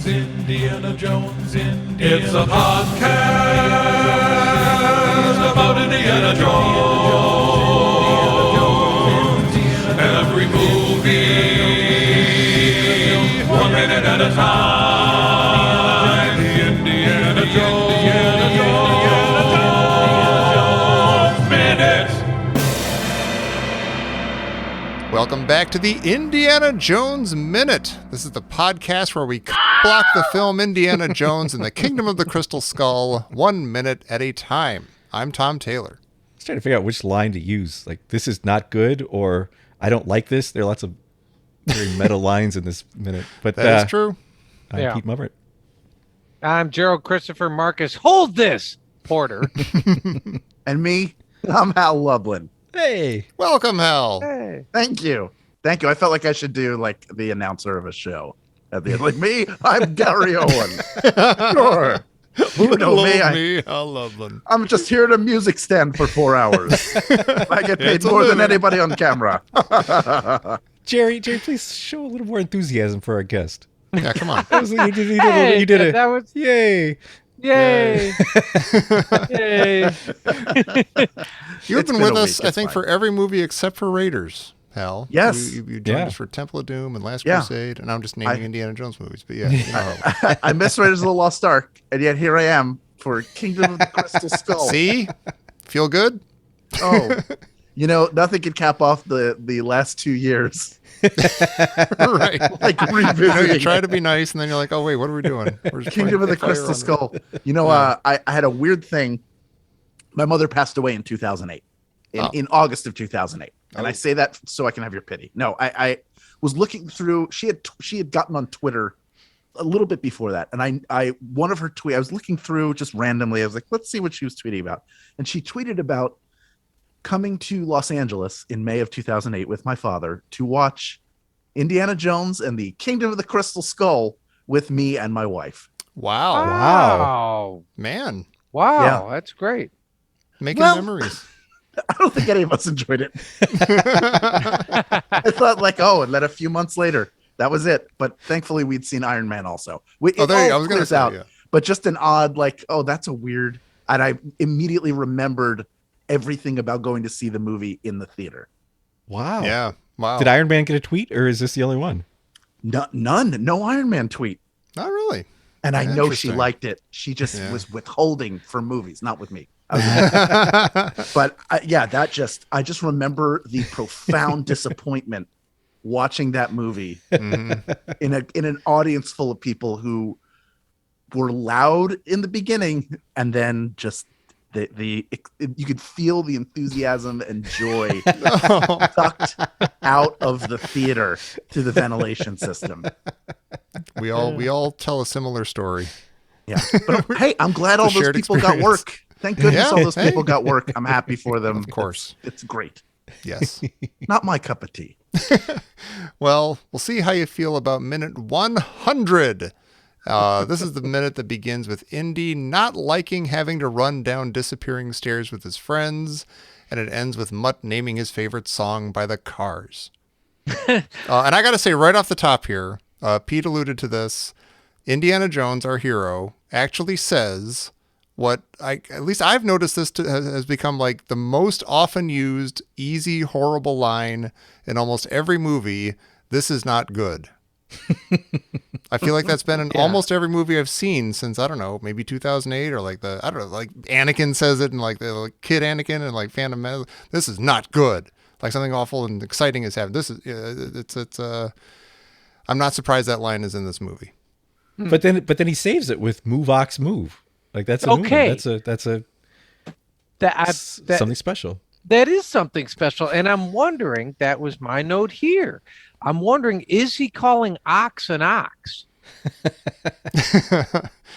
Indiana Jones, Indiana It's a podcast about Indiana Jones. Every movie, 1 minute at a time. Indiana Jones, Minute. Welcome back to the Indiana Jones Minute. This is the podcast where we block the film Indiana Jones and the Kingdom of the Crystal Skull 1 minute at a time. I'm Tom Taylor. I was trying to figure out which line to use. Like, this is not good, or I don't like this. There are lots of very meta lines in this minute. But that is true. I'm Pete Mubbert. I'm Gerald Christopher Marcus. Hold this, Porter. And me, I'm Hal Lublin. Hey. Welcome, Hal. Hey. Thank you. Thank you. I felt like I should do like the announcer of a show at the end. Like me, I'm Gary Owen. Sure. You know me. Hal Lublin. I'm just here at a music stand for 4 hours. I get paid more than anybody on camera. Jerry, please show a little more enthusiasm for our guest. Yeah, come on. You did it. That was Yay. yay. Yay. You've It's been been with a us, week. I It's think, fine. for every movie except for Raiders, Hal. Yes. You joined us for Temple of Doom and Last Crusade, and I'm just naming Indiana Jones movies. But yeah, you know. I miss Raiders of the Lost Ark, and yet here I am for Kingdom of the Crystal Skull. See? Feel good? Oh, you know, nothing could cap off the last 2 years. Right. Like You revisiting try to be nice, and then you're like, oh, wait, what are we doing? We're just Kingdom of the playing Crystal Fire on Skull. You know, I had a weird thing. My mother passed away in 2008, in August of 2008. And I say that so I can have your pity. No, I was looking through. She had gotten on Twitter a little bit before that, and I one of her tweets. I was looking through just randomly. I was like, let's see what she was tweeting about, and she tweeted about coming to Los Angeles in May of 2008 with my father to watch Indiana Jones and the Kingdom of the Crystal Skull with me and my wife. Wow. Wow. Man, Wow. Yeah. That's great. making Well- memories. I don't think any of us enjoyed it. I thought like, and then a few months later, that was it. But thankfully, we'd seen Iron Man also. Oh, there you go. I was going to say, out, yeah. but just an odd like, that's a weird. And I immediately remembered everything about going to see the movie in the theater. Wow. Yeah. Wow. Did Iron Man get a tweet, or is this the only one? None, no Iron Man tweet. Not really. And I know she Interesting. liked it. She just was withholding for movies, not with me. But I just remember the profound disappointment watching that movie in an audience full of people who were loud in the beginning, and then just you could feel the enthusiasm and joy sucked out of the theater through the ventilation system. We all tell a similar story. Yeah, but hey, I'm glad all those shared people got experience. work. Thank goodness Yeah, all those hey. people got work. I'm happy for them. Of course. It's great. Yes. Not my cup of tea. Well, we'll see how you feel about minute 100. This is the minute that begins with Indy not liking having to run down disappearing stairs with his friends, and it ends with Mutt naming his favorite song by the Cars. And I got to say right off the top here, Pete alluded to this. Indiana Jones, our hero, actually says what at least I've noticed this has become like the most often used easy, horrible line in almost every movie. This is not good. I feel like that's been in almost every movie I've seen since, I don't know, maybe 2008 or like like Anakin says it and like the like, kid Anakin and like Phantom Menace. This is not good. Like something awful and exciting has happened. This is, I'm not surprised that line is in this movie. But then he saves it with "Move Ox Move." Like that's a Okay. movie. That's something special. That is something special. And I'm wondering, that was my note here. I'm wondering, is he calling ox an ox?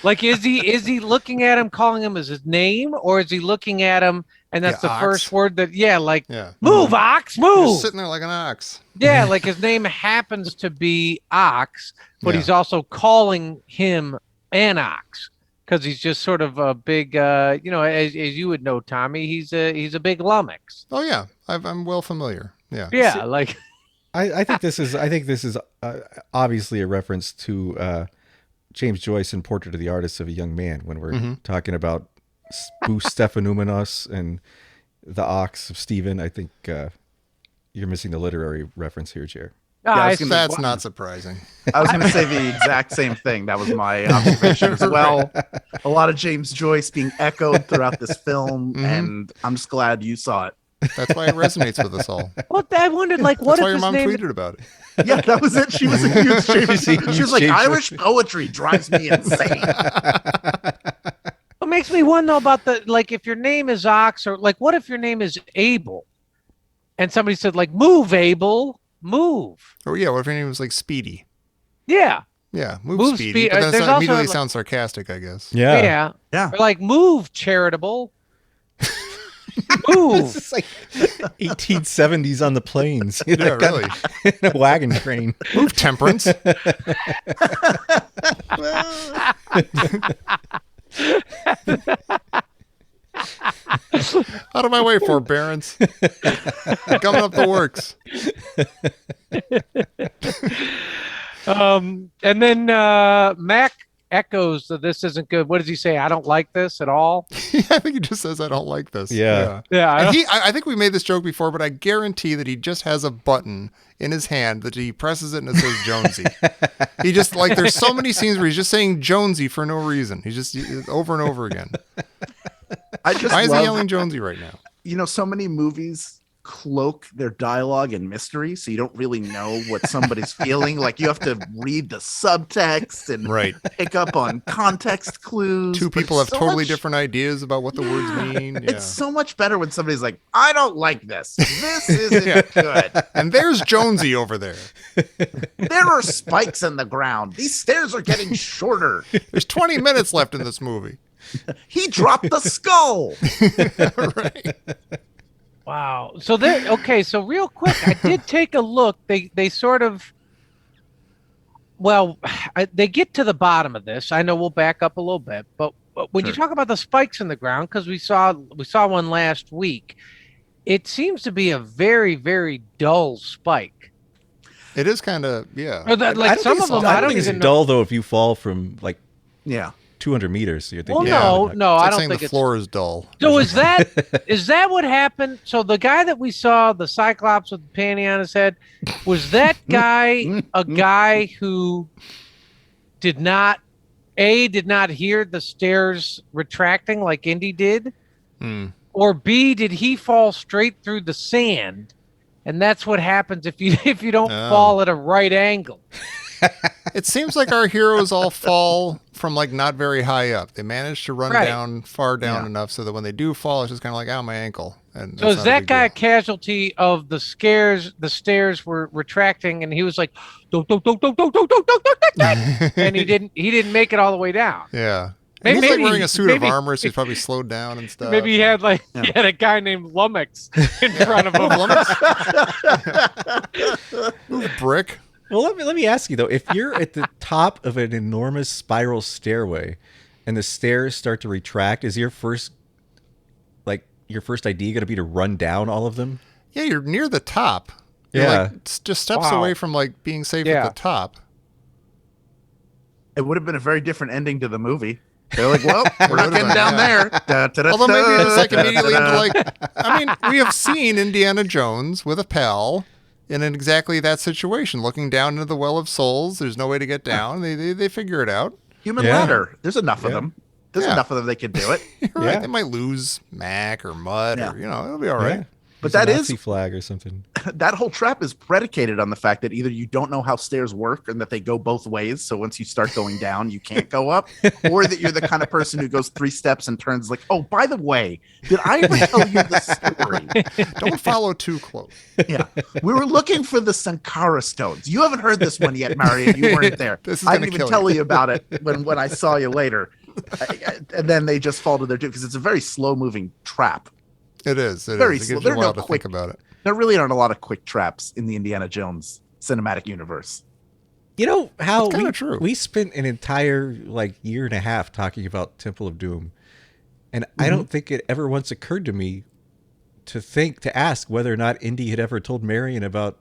Like, is he looking at him, calling him as his name, or is he looking at him and that's Yeah, the ox. first word that, Yeah. move, ox, You're move. sitting there like an ox. Yeah, like his name happens to be Ox, but Yeah. he's also calling him an ox because he's just sort of a big, as you would know, Tommy, he's a big lummox. Oh yeah, I'm well familiar. Yeah. Yeah, like I think this is obviously a reference to James Joyce in Portrait of the Artist of a Young Man when we're talking about Spous Stephanoumenos and the ox of Stephen. I think you're missing the literary reference here, Jer. That's not surprising. I was going to say the exact same thing. That was my observation as well. A lot of James Joyce being echoed throughout this film, and I'm just glad you saw it. That's why it resonates with us all. Well, I wondered, like, what That's if why your his mom name? tweeted about it. Yeah, that was it. She was a huge James. She She was like, James Irish poetry drives me insane. What makes me wonder about if your name is Ox, or like, what if your name is Abel, and somebody said like, move, Abel, move. Or yeah, what if your name was like Speedy? Yeah. Yeah, move Move Speedy. Speed- But then there's it also, immediately like- sounds sarcastic, I guess. Yeah. Yeah. Or like, move, charitable. Move. It's like 1870s on the plains. You know, Yeah, really. in a wagon train. Move Temperance. Out of my way, forbearance. Coming up the works. And then Mac echoes that this isn't good. What does he say? I don't like this at all. Yeah, I think he just says, I don't like this. Yeah. Yeah. And I think we made this joke before, but I guarantee that he just has a button in his hand that he presses it and it says Jonesy. He just, like, there's so many scenes where he's just saying Jonesy for no reason. He's just over and over again. I just Why is he love, yelling Jonesy right now? so many movies cloak their dialogue in mystery, so you don't really know what somebody's feeling. Like, you have to read the subtext and Right. pick up on context clues. Two but people have so totally much- different ideas about what the words mean. Yeah. It's so much better when somebody's like, I don't like this. This isn't good. And there's Jonesy over there. There are spikes in the ground. These stairs are getting shorter. There's 20 minutes left in this movie. He dropped the skull. Right. Wow. So there. Okay. So real quick, I did take a look. They sort of. Well, they get to the bottom of this. I know we'll back up a little bit, but when you Sure. talk about the spikes in the ground, because we saw one last week, it seems to be a very, very dull spike. It is kind of, yeah. Or that, I like don't some think of them, it's, I don't don't think even it's know. dull though if you fall from like Yeah. 200 meters. So you're Well, thinking, no, yeah, no, It's I like don't saying think the it's. floor is dull. So is that what happened? So the guy that we saw, the Cyclops with the panty on his head, was that guy a guy who did not hear the stairs retracting like Indy did? Hmm. Or B, did he fall straight through the sand? And that's what happens if you don't Oh. fall at a right angle. It seems like our heroes all fall from like not very high up. They manage to run Right. down far down Yeah. enough so that when they do fall, it's just kind of like, oh, my ankle. And So that's is not a that big guy a deal. casualty of the scares? The stairs were retracting, and he was like, "Don't, don't, don't, don't, don't, don't, don't, don't, don't, don't," and he didn't make it all the way down. Yeah. Maybe- He's like maybe- wearing a suit of maybe- armor, so he's probably slowed down and stuff. Maybe he had he Yeah. had a guy named Lummox in front of him. Move brick. Well, let me ask you though, if you're at the top of an enormous spiral stairway and the stairs start to retract, is your first idea going to be to run down all of them? Yeah, you're near the top. You're Yeah. like just steps Wow. away from like being safe Yeah. at the top. It would have been a very different ending to the movie. They're like, well, we're would've not getting been, down yeah. there. Da, da, da, Although maybe da, it's like da, da, immediately da. into like, I mean, we have seen Indiana Jones with a pal in exactly that situation, looking down into the well of souls. There's no way to get down. They figure it out. Human Yeah. ladder. There's enough of Yeah. them. There's Yeah. enough of them that can do it. You're right. Yeah. They might lose Mac or Mutt Yeah. or, it'll be all right. Yeah. But There's a that Nazi is- flag or something. That whole trap is predicated on the fact that either you don't know how stairs work and that they go both ways. So once you start going down, you can't go up, or that you're the kind of person who goes 3 steps and turns like, oh, by the way, did I ever tell you the story? Don't follow too close. Yeah. We were looking for the Sankara stones. You haven't heard this one yet, Marion. You weren't there. This is I gonna didn't kill even tell you. you about it when I saw you later. And then they just fall to their doom because it's a very slow moving trap. It is. It Very is. It slow. gives you There a are no while to quick- think about it. There really aren't a lot of quick traps in the Indiana Jones cinematic universe. You know how That's kinda true. we spent an entire year and a half talking about Temple of Doom, and I don't think it ever once occurred to me to ask whether or not Indy had ever told Marion about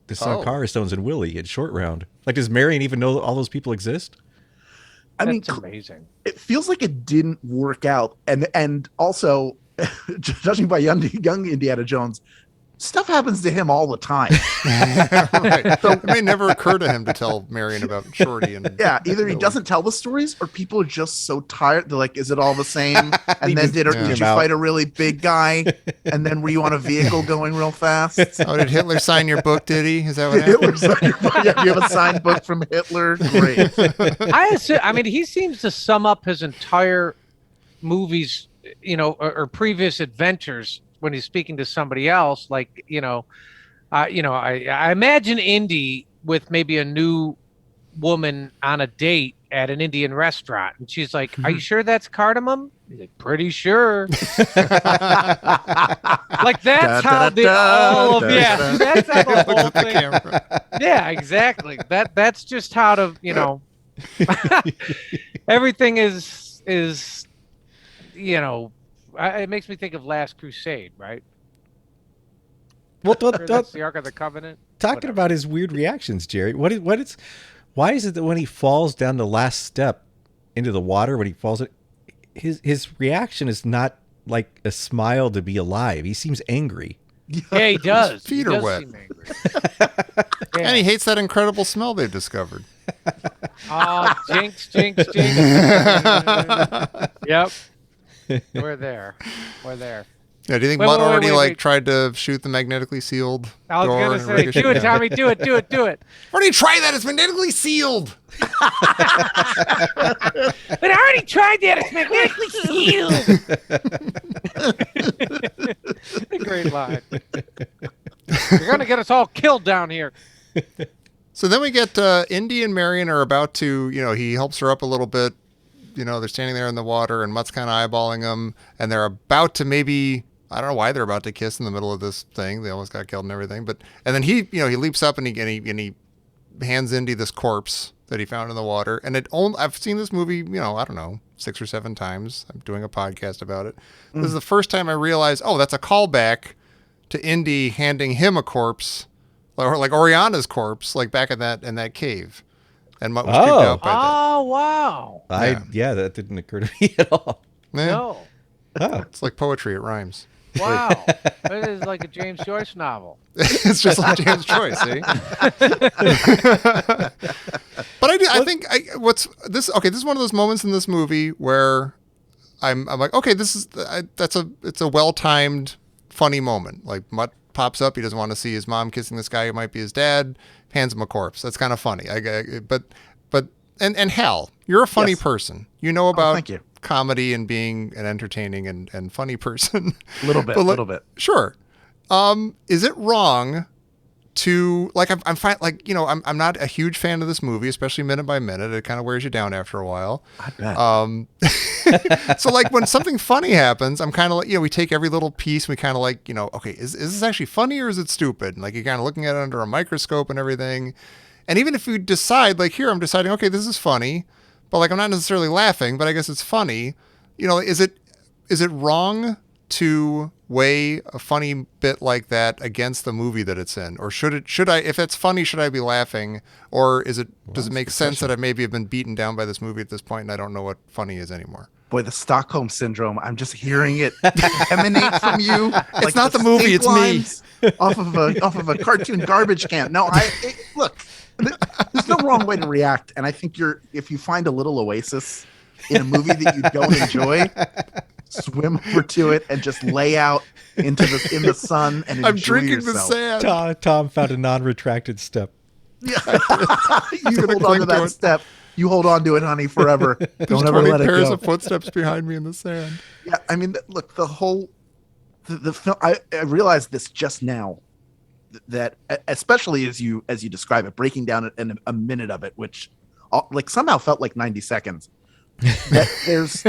the Sankara stones and Willie in Short Round. Like, does Marion even know all those people exist? I mean, That's amazing. it feels like it didn't work out, and also, judging by young Indiana Jones, stuff happens to him all the time. Right. So it may never occur to him to tell Marion about Shorty and Yeah, either he Billy. doesn't tell the stories, or people are just so tired. They're like, "Is it all the same?" And then did you out. fight a really big guy? And then were you on a vehicle going real fast? Oh, did Hitler sign your book? Did he? Is that what happened? Hitler signed your book. Yeah, you have a signed book from Hitler. Great. I mean, he seems to sum up his entire movies, or previous adventures when he's speaking to somebody else. Like, I imagine Indy with maybe a new woman on a date at an Indian restaurant, and she's like, "Are you sure that's cardamom?" He's like, "Pretty sure." Like that's how the all of that's how the whole The thing. camera. Yeah, exactly. That's just how to everything is it makes me think of Last Crusade, right? Well, That's the Ark of the Covenant. talking Whatever. about his weird reactions, Jerry. Why is it that when he falls down the last step into the water, when he falls, his reaction is not like a smile to be alive. He seems angry. Yeah, he does. feet He are does wet. seem angry. And he hates that incredible smell they've discovered. Oh, jinx. Yep. We're there. Yeah, do you think Wait, Mutt wait, already wait. tried to shoot the magnetically sealed I was door? going to and say, ricochet? do it, Tommy. Do it. Why do you try that? It's magnetically sealed. But I already tried that. It's magnetically sealed. Great line. You're going to get us all killed down here. So then we get Indy and Marion are about to, he helps her up a little bit. They're standing there in the water and Mutt's kind of eyeballing them. And they're about to maybe, I don't know why they're about to kiss in the middle of this thing. They almost got killed and everything. And then he leaps up and he hands Indy this corpse that he found in the water. And I've seen this movie, I don't know, 6 or 7 times. I'm doing a podcast about it. This is the first time I realized, that's a callback to Indy handing him a corpse, or like Oriana's corpse, like back in that cave. And Mutt was creeped out by that. Oh, wow. That didn't occur to me at all. Yeah. No. It's like poetry. It rhymes. Wow. It is like a James Joyce novel. It's just like James Joyce, see? But I think this is one of those moments in this movie where I'm like, okay, it's a well-timed, funny moment. Like Mutt pops up, he doesn't want to see his mom kissing this guy who might be his dad, hands him a corpse. That's kind of funny. And Hal, you're a funny Yes. person. You know about thank you. comedy and being an entertaining and funny person. A little bit. Sure. Is it wrong to I'm fine? I'm not a huge fan of this movie, especially minute by minute. It kind of wears you down after a while. I bet. So when something funny happens, I'm kind of like, we take every little piece. And we kind of okay, is this actually funny or is it stupid? And you're kind of looking at it under a microscope and everything. And even if you decide, here, I'm deciding, okay, this is funny, but I'm not necessarily laughing, but I guess it's funny. Is it wrong to weigh a funny bit like that against the movie that it's in? Or should I, if it's funny, should I be laughing? Or does it make sense that I maybe have been beaten down by this movie at this point and I don't know what funny is anymore? Boy, the Stockholm syndrome. I'm just hearing it emanate from you. It's not the movie, stink it's me. lines off of a cartoon garbage can. No, look. There's no wrong way to react, and I think if you find a little oasis in a movie that you don't enjoy, swim over to it and just lay out in the sun and enjoy I'm drinking yourself. the sand. Tom found a non-retracted step. Yeah. You gonna hold on cling to to that it. step. You hold on to it, honey, forever. There's Don't ever 20 let it pairs go. of footsteps behind me in the sand. Yeah, I mean, look, the whole the film. I realized this just now, that especially as you describe it, breaking down it in a minute of it, which somehow felt like 90 seconds. That there's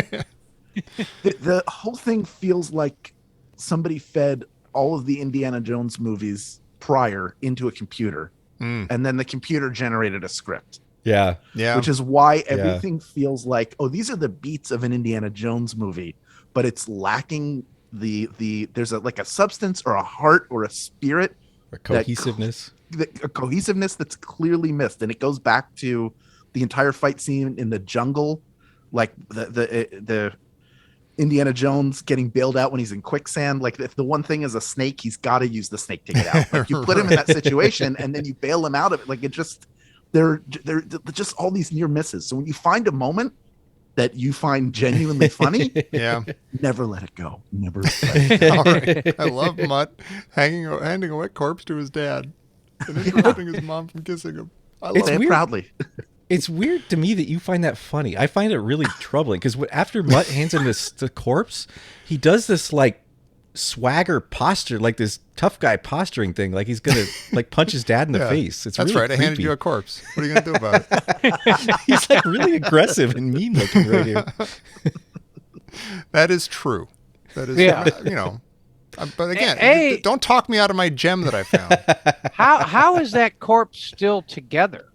the whole thing feels like somebody fed all of the Indiana Jones movies prior into a computer, and then the computer generated a script. Yeah. Which is why everything feels like, these are the beats of an Indiana Jones movie, but it's lacking there's a substance or a heart or a spirit, Or cohesiveness. a cohesiveness that's clearly missed. And it goes back to the entire fight scene in the jungle, like the Indiana Jones getting bailed out when he's in quicksand. Like if the one thing is a snake, he's got to use the snake to get out. Like you put him in that situation and then you bail him out of it. Like it just, they're just all these near misses. So when you find a moment that you find genuinely funny, never let it go. Never let it go. All right. I love Mutt handing a wet corpse to his dad and interrupting his mom from kissing him. I love Say it proudly. It's weird to me that you find that funny. I find it really troubling because after Mutt hands him the corpse, he does this like swagger posture, like this tough guy posturing thing, like he's gonna like punch his dad in the face. It's That's really right. creepy. I handed you a corpse. What are you gonna do about it? He's like really aggressive and mean looking right here. That is true. That is, you know. But again, Hey. don't talk me out of my gem that I found. How is that corpse still together?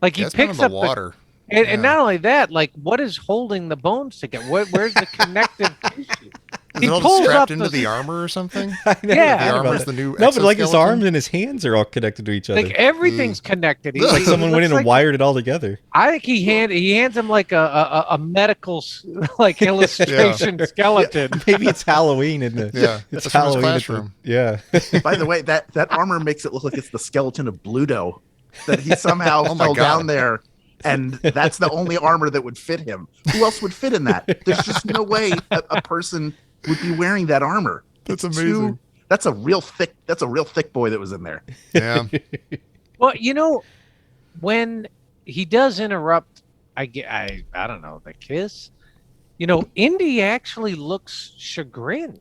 Like he That's been in picks the up water. and not only that, like what is holding the bones together? Where's the connective tissue? Is it all strapped into the armor or something? I never Yeah. thought The about armor's that. the new No, but like his exoskeleton? arms and his hands are all connected to each other. Like everything's connected. He, Like he someone went looks in and like- wired it all together. I think he hands him like a medical like illustration skeleton. Maybe it's Halloween in the Yeah, It's that's from his Halloween. classroom. Yeah. By the way, that armor makes it look like it's the skeleton of Bluto that he somehow Oh my fell God. down there, and that's the only armor that would fit him. Who else would fit in that? There's just no way a person would be wearing that armor. That's It's amazing. that's a real thick boy that was in there. Yeah. Well, you know, when he does interrupt, I don't know, the kiss. You know, Indy actually looks chagrined.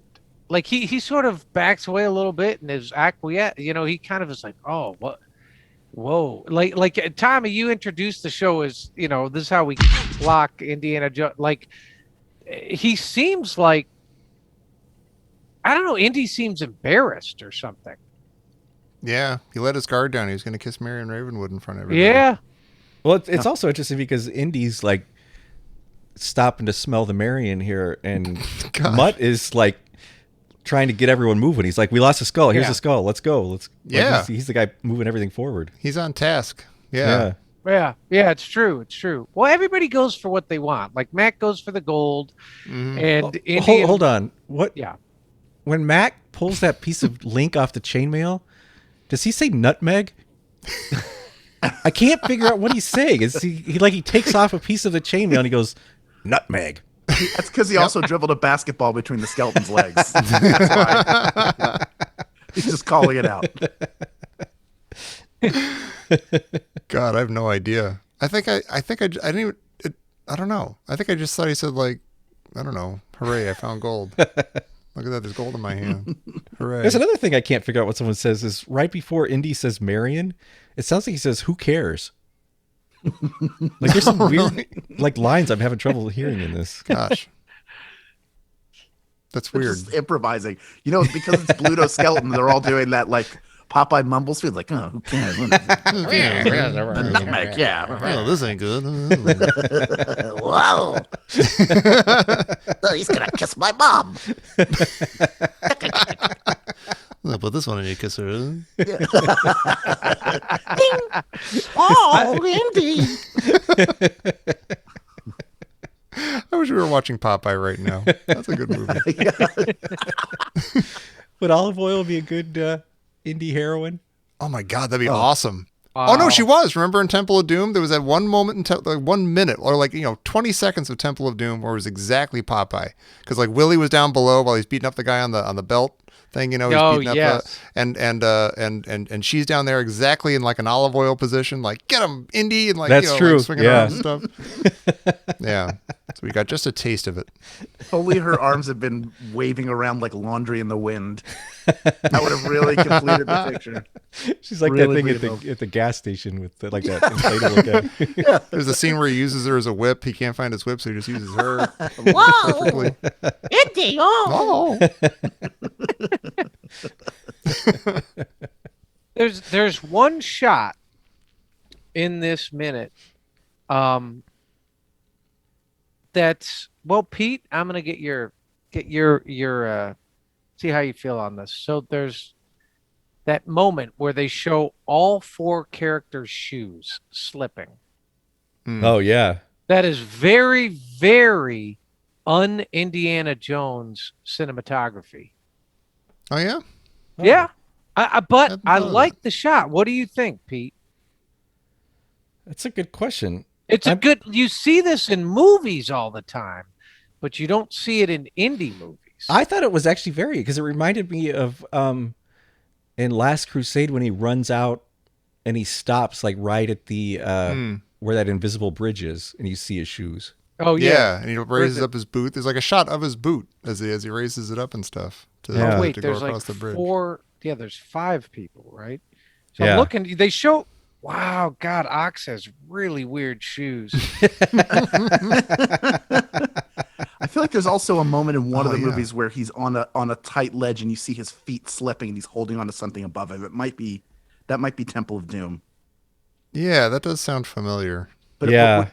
Like he sort of backs away a little bit and is acquiescent. You know, he kind of is like, oh, what? Whoa! Like Tommy, you introduced the show as, you know, this is how we block Indiana Jones. Like he seems like, I don't know, Indy seems embarrassed or something. Yeah. He let his guard down. He was going to kiss Marion Ravenwood in front of everybody. Yeah. Well, it's also interesting because Indy's like stopping to smell the Marion here, and God. Mutt is like trying to get everyone moving. He's like, "We lost a skull. Here's Yeah. a skull. Let's go. Let's." Yeah. he's the guy moving everything forward. He's on task. Yeah. Yeah, it's true. It's true. Well, everybody goes for what they want. Like Mac goes for the gold, Mhm. and Indy Hold on. What? Yeah. When Mac pulls that piece of link off the chainmail, does he say nutmeg? I can't figure out what he's saying. Is he takes off a piece of the chainmail and he goes nutmeg? That's because he also dribbled a basketball between the skeleton's legs. That's why. He's just calling it out. God, I have no idea. I didn't even, I don't know. I think I just thought he said like, I don't know, hooray, I found gold. Look at that, there's gold in my hand. Hooray. There's another thing I can't figure out what someone says is right before Indy says Marion, it sounds like he says, "Who cares?" Like there's some weird like lines I'm having trouble hearing in this. Gosh. That's They're weird. just improvising. You know, because it's Bluto skeleton, they're all doing that like Popeye mumbles food, like, oh, who cares? The nutmeg, yeah. Oh, this ain't good. Wow. Oh, he's gonna kiss my mom. I'll put this one in your kisser. Oh, Indy. I wish we were watching Popeye right now. That's a good movie. Would olive oil be a good Indy heroine? Oh my God, that'd be awesome. Oh no, she was. Remember in Temple of Doom, there was that one moment in like 1 minute or like 20 seconds of Temple of Doom where it was exactly Popeye, because like Willie was down below while he's beating up the guy on the belt thing. He's beating up yes. and she's down there exactly in like an olive oil position, like get him, Indy, and like That's true. like swinging Yeah. around and stuff. Yeah, so we got just a taste of it. Only her arms had been waving around like laundry in the wind. That would have really completed the picture. She's like Really that thing real. at the gas station with like that inflatable guy. There's a scene where he uses her as a whip. He can't find his whip, so he just uses her. Whoa! Perfectly. Indy, oh! Oh. There's one shot in this minute that's, well, Pete, I'm gonna get your see how you feel on this. So there's that moment where they show all four characters' shoes slipping, Oh yeah. That is very, very un-Indiana Jones cinematography. Oh yeah. Yeah. But Hadn't I thought of like the shot. What do you think, Pete? That's a good question. It's a good. You see this in movies all the time, but you don't see it in indie movies. I thought it was actually very because it reminded me of in Last Crusade when he runs out and he stops like right at the where that invisible bridge is, and you see his shoes. Oh yeah. And he raises up his boot. There's like a shot of his boot as he raises it up and stuff to, Yeah. Oh wait, to go there's across like the bridge. 4. Yeah, there's 5 people, right? So Yeah. I'm looking. They show. Wow, God, Ox has really weird shoes. I feel like there's also a moment in one of the yeah. movies where he's on a tight ledge and you see his feet slipping and he's holding onto something above him. That might be Temple of Doom. Yeah, that does sound familiar. But Yeah.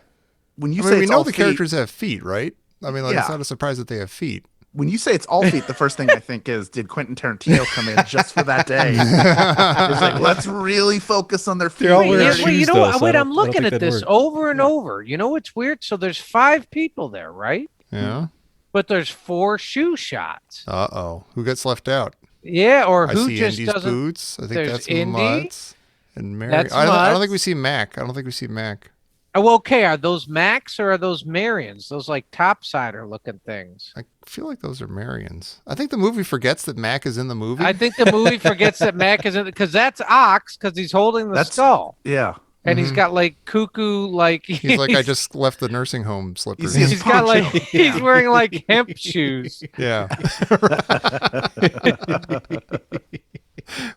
when you I say mean, we it's know all the feet, characters have feet, right? I mean, like, it's Yeah. not a surprise that they have feet. when you say it's all feet, the first thing I think is, did Quentin Tarantino come in just for that day? It's like, let's really focus on their feet. They're all Wait, wearing yeah, shoes, wait, you know though, what? so I Wait, don't- I'm I don't looking think at that'd this work. over and over. You know what's weird? So there's 5 people there, right? Yeah. But there's 4 shoe shots. Uh-oh. Who gets left out? Yeah, or I who see just Indy's doesn't. boots. I think there's that's Indy. Mutt and Marion. That's I don't Mutt. think we see Mac. I don't think we see Mac. Oh, okay. Are those Macs or are those Marions? Those like topsider looking things. I feel like those are Marion's. I think the movie forgets that Mac is in the movie. I think the movie forgets that Mac is in because that's Ox because he's holding the That's- skull Yeah. and he's got like cuckoo like He's like, I just left the nursing home slippers. see his he's got like poncho. he's wearing like hemp shoes. Yeah.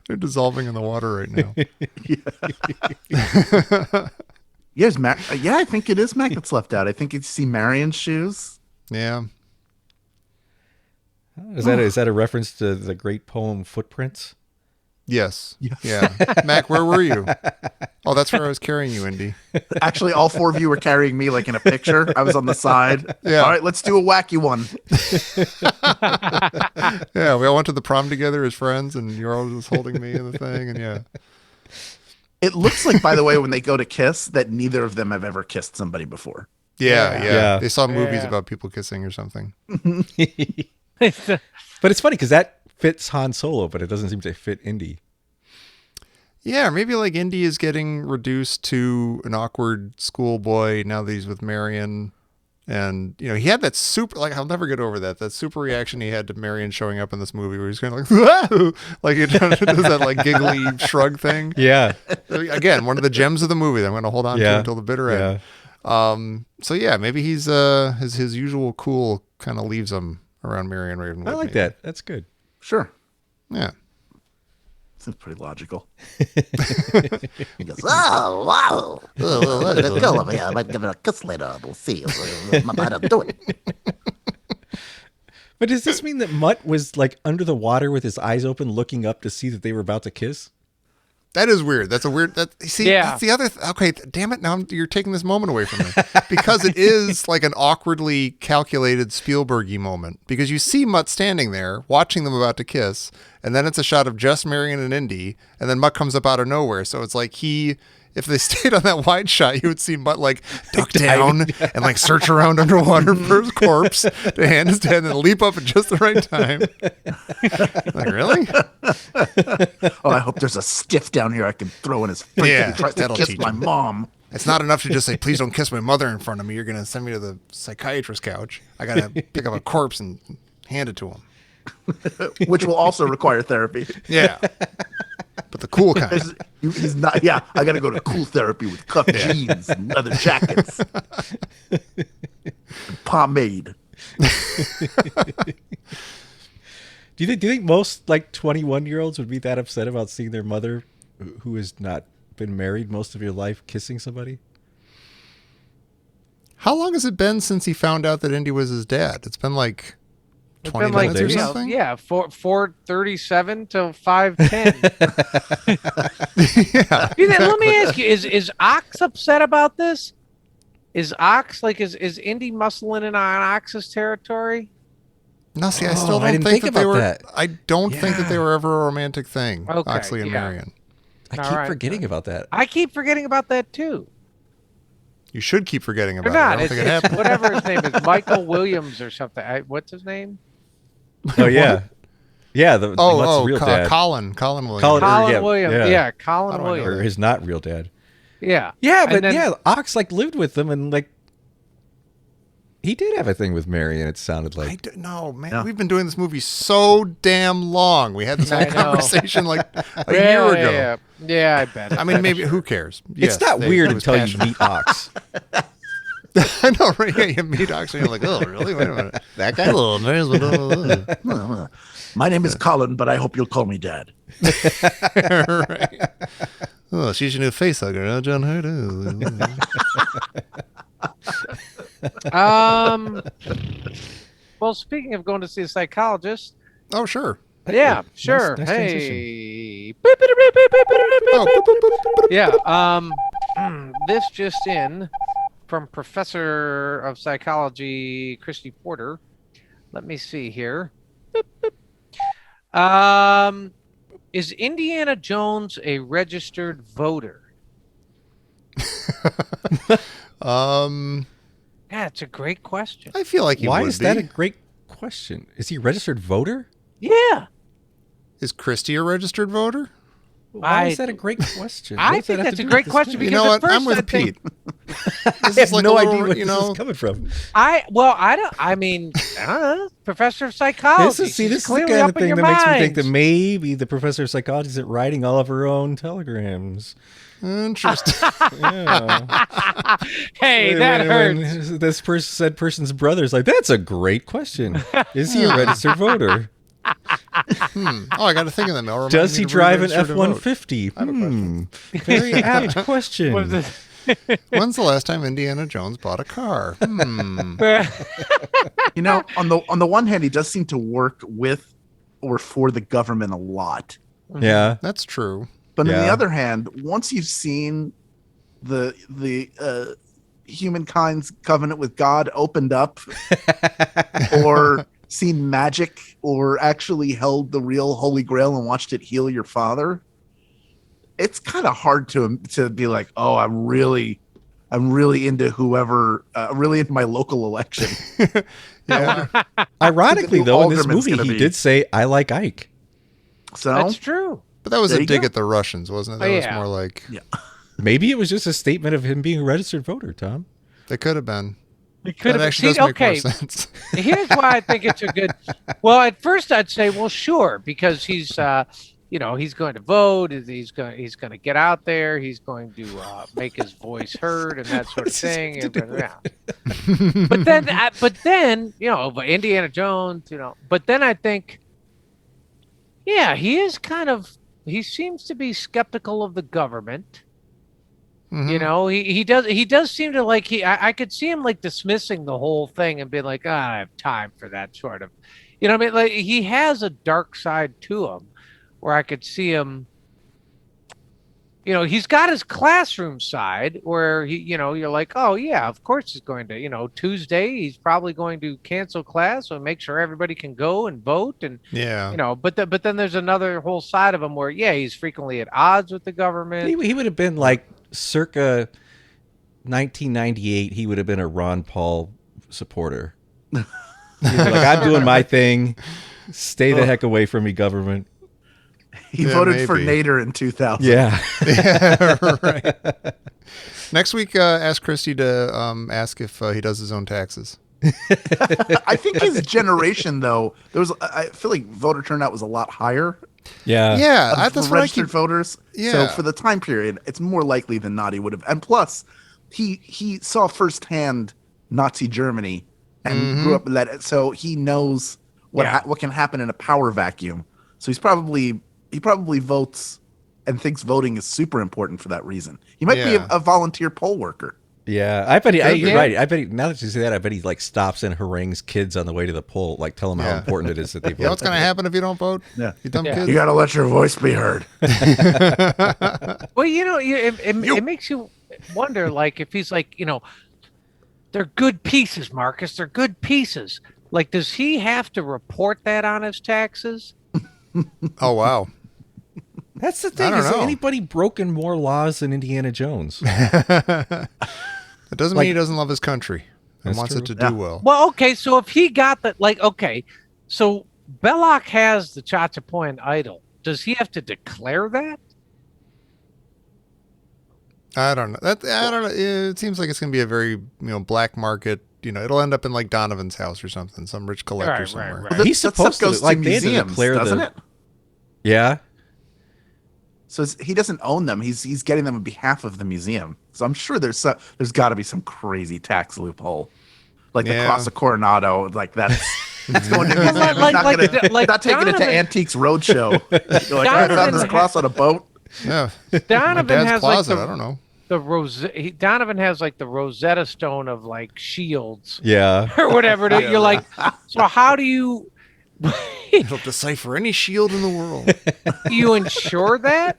They're dissolving in the water right now. Yes, Mac. Yeah, I think it is Mac that's left out. I think you see Marion's shoes. Yeah. Is that a reference to the great poem Footprints? Yes. Yeah. Mac, where were you? Oh, that's where I was carrying you, Indy. Actually, all 4 of you were carrying me like in a picture. I was on the side. Yeah. All right, let's do a wacky one. Yeah, we all went to the prom together as friends, and you're all just holding me in the thing, and yeah. It looks like, by the way, when they go to kiss, that neither of them have ever kissed somebody before. Yeah. Yeah. They saw movies Yeah. about people kissing or something. But it's funny because that fits Han Solo, but it doesn't seem to fit Indy. Yeah, or maybe like Indy is getting reduced to an awkward schoolboy now that he's with Marion. And, you know, he had that super, like, I'll never get over that super reaction he had to Marion showing up in this movie where he's kind of like, "Whoa!" Like he does that like giggly shrug thing. Yeah. Again, one of the gems of the movie that I'm going to hold on to Yeah. until the bitter end. So yeah, maybe he's his usual cool kind of leaves him around Marion Ravenwood. I like maybe. that. That's good. Sure. Yeah. Seems pretty logical. He goes, oh, wow. Let's go over here. I might give it a kiss later. We'll see. I might do it. But does this mean that Mutt was like under the water with his eyes open, looking up to see that they were about to kiss? That is weird. That's a weird. See, Yeah. that's the other. Okay, damn it! Now you're taking this moment away from me because it is like an awkwardly calculated Spielberg-y moment because you see Mutt standing there watching them about to kiss, and then it's a shot of just Marion and Indy, and then Mutt comes up out of nowhere. So it's like if they stayed on that wide shot, you would see Mutt like duck down and like search around underwater for his corpse to hand his head and leap up at just the right time. Like really? Oh, I hope there's a stiff down here I can throw in his face. Yeah, He tries to that'll kiss teach my him. mom. It's not enough to just say, please don't kiss my mother in front of me. You're going to send me to the psychiatrist couch. I got to pick up a corpse and hand it to him. Which will also require therapy. Yeah. But the cool kind. He's not. Yeah, I got to go to cool therapy with cuffed jeans and leather jackets, and pomade. Do you think most like 21-year-olds would be that upset about seeing their mother, who has not been married most of your life, kissing somebody? How long has it been since he found out that Indy was his dad? It's been like 20 been like, minutes or days. something? Yeah, 4:37 till 5:10. Yeah. Let me ask you: Is Ox upset about this? Is Ox like is Indy muscling in on Ox's territory? No, see, I still Oh, I don't didn't think think that they about were. that. I don't think that Yeah. they were ever a romantic thing. Okay, Oxley and yeah. Marion. I All keep right. forgetting about that. I keep forgetting about that too. You should keep forgetting Or about not. it. I don't think it It's happened. whatever his name is, Michael Williams or something. What's his name? Oh yeah, yeah. The Mutt's real dad, Colin Williams. Colin- Colin Williams. yeah. Yeah, How Colin do I know Williams. or his not real dad. Yeah. Yeah, And but then- Ox like lived with them and like he did have a thing with Marion. It sounded like. No, man, Yeah. we've been doing this movie so damn long. We had this whole I know. conversation like a Yeah, year ago. Yeah, I bet. I mean, maybe who cares? Yes, It's not he weird was until you passionate. meet Ox. I know, right? Yeah, you meet Ox and you're like, oh, really? Wait a minute. That guy. Hello, man. My name is Colin, but I hope you'll call me Dad. Right. Oh, she's your new face hugger, huh, John Hurt? Well, speaking of going to see a psychologist, Oh, sure. yeah, sure. nice Hey. Oh, boop, boop, boop, boop, boop. Yeah. This just in from Professor of Psychology Christy Porter. Let me see here. Is Indiana Jones a registered voter? Yeah, it's a great question. I feel like he Why would is that be. a great question? Is he a registered voter? Yeah. Is Christie a registered voter? Why I- is that a great question? What I does that think have that's to a do great with this question movie? You because know at what? I'm first with I think- Pete. I This have is like no a little, idea where you this know, is coming from. I mean, I don't know, Professor of Psychology. This is She's the clearly kind up of in thing your that makes me think minds. that maybe the professor of psychology isn't writing all of her own telegrams. Interesting. Yeah. Hey, that When hurts. this said person's brother's like, that's a great question. Is he a registered voter? Oh, I got to think of them. Now. Does he drive an F-150? F-150? Very apt question. What is it? When's the last time Indiana Jones bought a car? You know, on the one hand, he does seem to work with or for the government a lot. Yeah. That's true. But on the Yeah. other hand, once you've seen the humankind's covenant with God opened up, or seen magic, or actually held the real Holy Grail and watched it heal your father, it's kind of hard to be like, oh, I'm really into whoever, really into my local election. Yeah. Ironically, Who though, in this Alderman's movie, gonna he be. did say, I like Ike. So That's true. But that was There a you dig go. at the Russians, wasn't it? Oh, That was yeah. more like, Maybe it was just a statement of him being a registered voter, Tom. it could have been. It could That have actually been. does make more Okay, sense. here's why I think it's a good. Well, at first I'd say, well, sure, because he's, he's going to vote. He's going to get out there. He's going to make his voice heard and that sort of thing. But then, Indiana Jones, But then I think, yeah, he is kind of. He seems to be skeptical of the government. Mhm. He does seem to like I could see him like dismissing the whole thing and being like, I have time for that sort of, what I mean? Like he has a dark side to him where I could see him, he's got his classroom side where you're like, oh yeah, of course he's going to, Tuesday, he's probably going to cancel class and make sure everybody can go and vote. And, Yeah. but then there's another whole side of him where, yeah, he's frequently at odds with the government. He would have been like circa 1998. He would have been a Ron Paul supporter. He'd be like, I'm doing my thing. Stay the heck away from me, government. he Yeah, voted for maybe. Nader in 2000. Yeah. Yeah, right. Next week, ask Christy to ask if he does his own taxes. I think his generation, though, I feel like voter turnout was a lot higher. Yeah. Yeah, For that's what I registered keep. voters. Yeah. So for the time period, it's more likely than not he would have. And plus, he saw firsthand Nazi Germany and grew up in that, so he knows what can happen in a power vacuum. So he probably votes and thinks voting is super important for that reason. He might be Yeah. a volunteer poll worker. Yeah, I bet you're Yeah. right. I bet now that you say that, I bet he like stops and harangues kids on the way to the poll, like tell them how Yeah. important it is that they vote. You know what's going to happen if you don't vote? Yeah. You dumb Yeah. kids. You got to let your voice be heard. Well, it makes you wonder, like, if he's like, they're good pieces, Marcus. They're good pieces. Like, does he have to report that on his taxes? Oh, wow. That's the thing. don't Has know. anybody broken more laws than Indiana Jones? It doesn't Like- mean he doesn't love his country and That's wants true. it to Yeah. do well. Well, okay, so if he got that, like, okay, so Belloc has the Chachapoyan idol. Does he have to declare that? I don't know. I don't know. It seems like it's going to be a very black market. It'll end up in like Donovan's house or something, some rich collector somewhere. Well, He's that supposed stuff to goes like they had to museums, declare doesn't the. it? Yeah. So he doesn't own them. He's getting them on behalf of the museum. So I'm sure there's got to be some crazy tax loophole, like the Yeah. Cross of Coronado. Like that's it's going to museum. Like- It's not, like- gonna, like not taking it to Donovan- Antiques Roadshow. You're like, I found Donovan this ha- cross on a boat. Yeah. My Donovan dad's has closet. like I don't know. Donovan has like the Rosetta Stone of like shields Yeah. or whatever. You're like, so how do you It'll decipher any shield in the world. you ensure that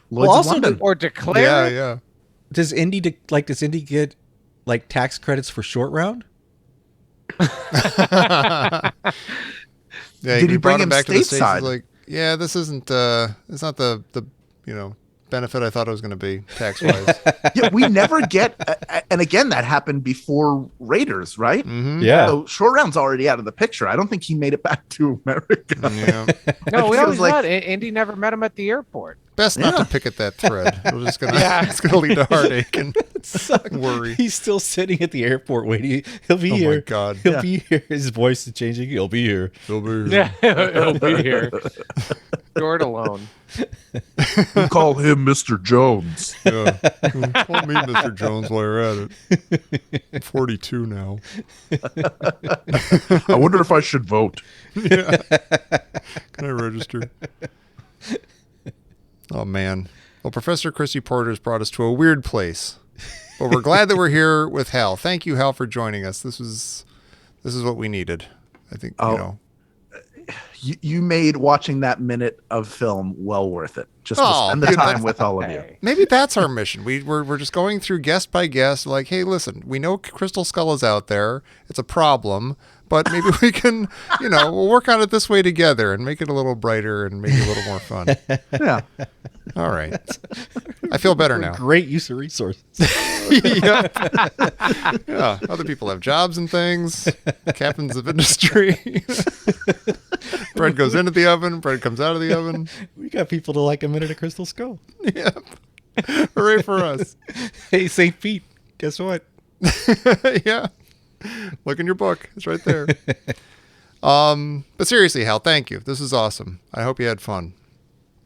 Lloyd's also of London. or declare? yeah. Does Indy get like tax credits for short round? Yeah, Did he we brought bring him back to the States. He's stateside? like, yeah, this isn't. It's not the benefit I thought it was going to be tax wise. Yeah, we never get. And again, that happened before Raiders, right? Mm-hmm. Yeah. So short round's already out of the picture. I don't think he made it back to America. Yeah. No, we It always feels like- thought Indy never met him at the airport. Best not Yeah. to pick at that thread. It's gonna lead to heartache and worry. He's still sitting at the airport waiting. He'll be Oh here. my God. He'll be here. His voice is changing. He'll be here. He'll be Yeah, he'll be here. Short alone. We call him Mr. Jones. Yeah. Call me Mr. Jones while you're at it. I'm 42 now. I wonder if I should vote. Can I register? Oh, man. Well, Professor Chrissy Porter's brought us to a weird place. But we're glad that we're here with Hal. Thank you, Hal, for joining us. This is what we needed. I think, You made watching that minute of film well worth it. Just to Oh, spend the dude, time that's- with all of you. Hey. maybe that's our mission. We're just going through guest by guest, like, hey, listen, we know Crystal Skull is out there. It's a problem, but maybe we can, we'll work on it this way together and make it a little brighter and make it a little more fun. Yeah. All right. I feel better now. Great use of resources. Yeah. Yeah. Other people have jobs and things. Captains of industry. Bread goes into the oven. Bread comes out of the oven. We got people to like a minute of Crystal Skull. Yep. Hooray for us. Hey, St. Pete, guess what? Yeah. Look in your book. It's right there. But seriously, Hal, thank you. This is awesome. I hope you had fun.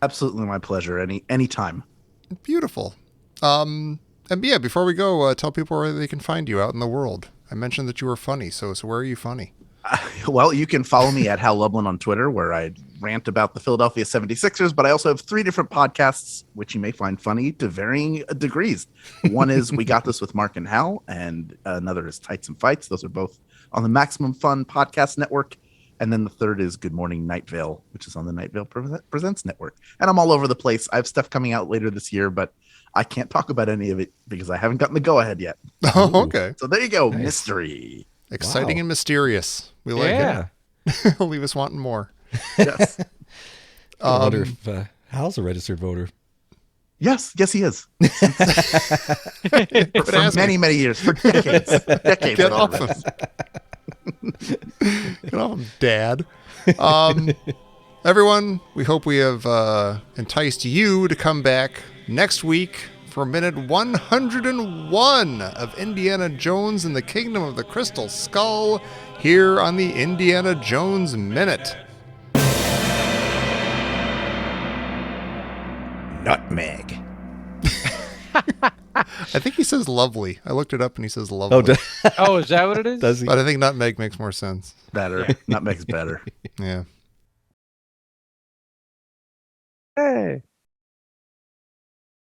Absolutely my pleasure. Anytime. Beautiful. And yeah, before we go, tell people where they can find you out in the world. I mentioned that you were funny, so where are you funny? Well, you can follow me at Hal Lublin on Twitter, where I rant about the Philadelphia 76ers, but I also have 3 different podcasts, which you may find funny to varying degrees. One is We Got This with Mark and Hal, and another is Tights and Fights. Those are both on the Maximum Fun Podcast Network. And then the third is Good Morning Night Vale, which is on the Night Vale Presents Network. And I'm all over the place. I have stuff coming out later this year, but I can't talk about any of it because I haven't gotten the go-ahead yet. Oh, okay. So there you go. Mystery. Exciting and mysterious. We like Yeah. it. Leave us wanting more. Yes. I wonder if Hal's a registered voter. Yes, he is. Quit For asking. many, many years. For decades. Decades. Get I off know him. this. Get off him, Dad. Everyone, we hope we have enticed you to come back next week for minute 101 of Indiana Jones and the Kingdom of the Crystal Skull here on the Indiana Jones Minute. Nutmeg. I think he says lovely. I looked it up and he says lovely. Oh, Oh, is that what it is? does he? But I think nutmeg makes more sense. Better. Nutmeg's better. Yeah. Hey.